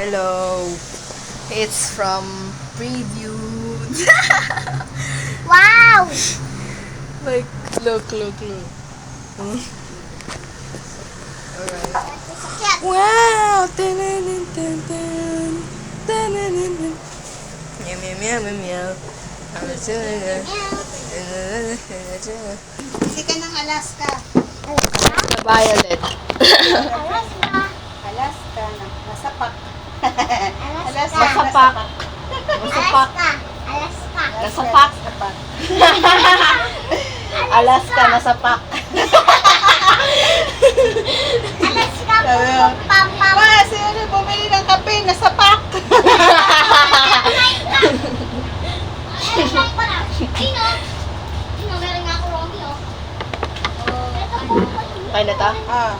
Hello. It's from Preview. Wow! Like, look. Alright. Wow! Meow. Kasi ka ng Alaska. Violet. Alaska. Alaska, nasapak. Alaska. Nasapak. Nasapak. Alaska. Nasapak. Alaska, nasapak. Alaska. Pam. Kasi ano, bumili ng kape, nasapak. Meron nga ako, Romy, oh. Kaya na ta? Ah.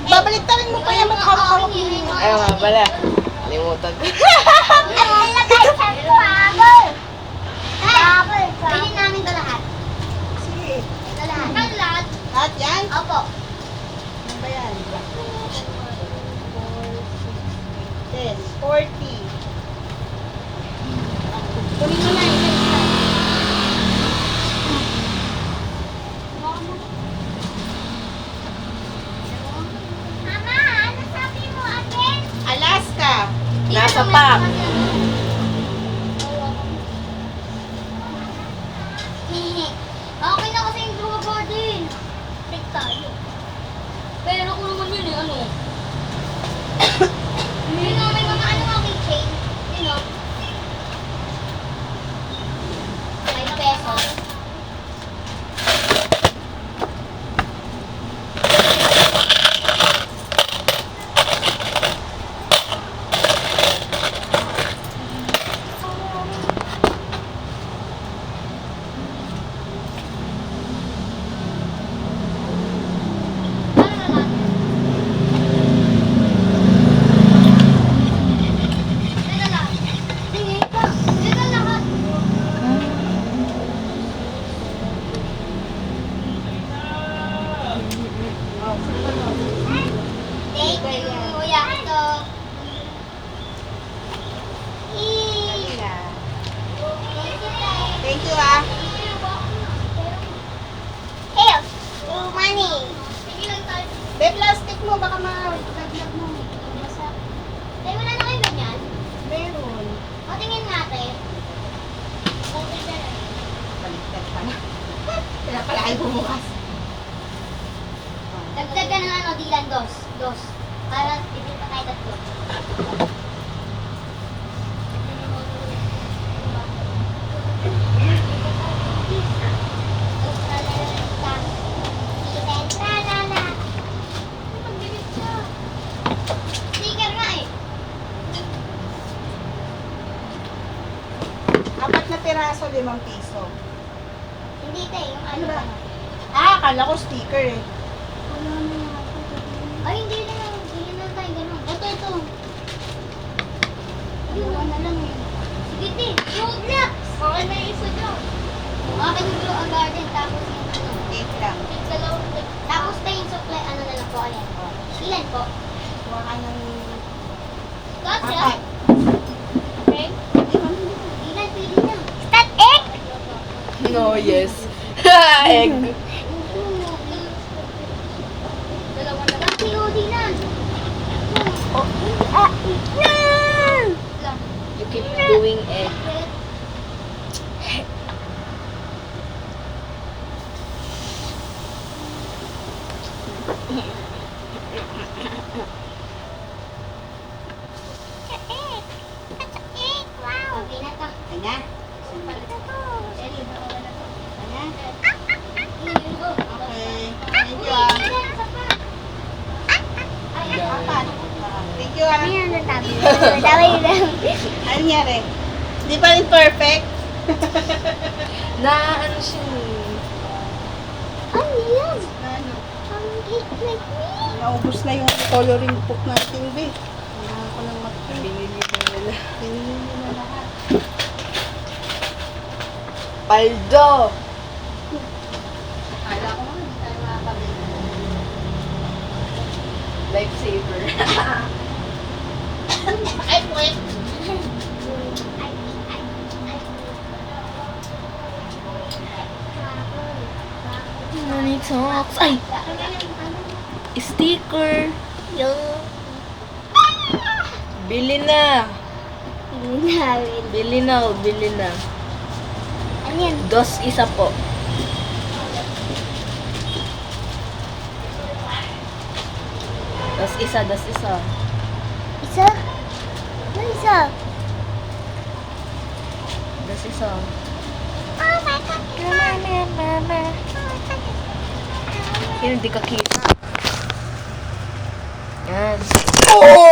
Babalik tarin mo pa yan, maghawak-hawak mo. Ayaw nga pala. Limutan ko. Bilhin namin ito lahat. Sige. Ito lahat. Lahat? Lahat yan? Opo. Ano ba yan? 10, 40. Kunin mo na, isa-isa. Mama, ano sabi mo again? Alaska. Nasa pack. Okay na kasi yung Blue Garden. Break tayo. Pero kung naman yun ano? Yun know, may mga ano mga keychain. You know? 5 pesos. Thank you, Kuya Ito. Dali na. Thank you, Tay. Thank you ah. Here, money. Sige lang tayo. Be, plastic mo, baka ma-vlog mo. Tay, wala na kayo ganyan? Meron. O, tingin natin. Baliktad pa na. Kaya pala ay bumukas. Dagdag ka ng ano, Dylan, dos. Para ibig pa tayo tatlo. Sticker nga eh. 4 na piraso, 5 piso. Hindi tayo, yung ano Ano ba? ba? Ah, akala ko sticker eh. Ay, hindi na tayo ganun. Ito. Yun na lang eh. Sige, te. Roblox! Okay na yung isa dyan. Okay, yung ang garden. Tapos yung ano. 8 lang. Tapos tayo yung supply, ano na lang po. Ayan. Ilan po? Kuha ka ng... Gotcha. Apat. Okay. Ilan, pili na. Start egg! No, yes. Egg. Dalawa na lang. Pili na. Lang. You keep doing egg. Okay na to. Ay na. Ready? Ay na. Okay. Okay. Thank you ah. Apat. Thank you ah. Ano nangyari? Di pa rin perfect? Na ano siya eh. Ano? Naubos na yung coloring book natin, be. Kailangan ko ng mag-print. Binili na nila. Binili nila lahat. Paldo! Akala ko naman, hindi tayo makakabili. Lifesaver. box. Ay! Sticker. Yung Bili na. namin. Bili na, oh, bili na. Ano yan? Dos isa po. Dos isa, dos isa. Isa? Ano isa? Dos isa. Oh my God. Mama. Yun, hindi ka kita. Yan. Oh!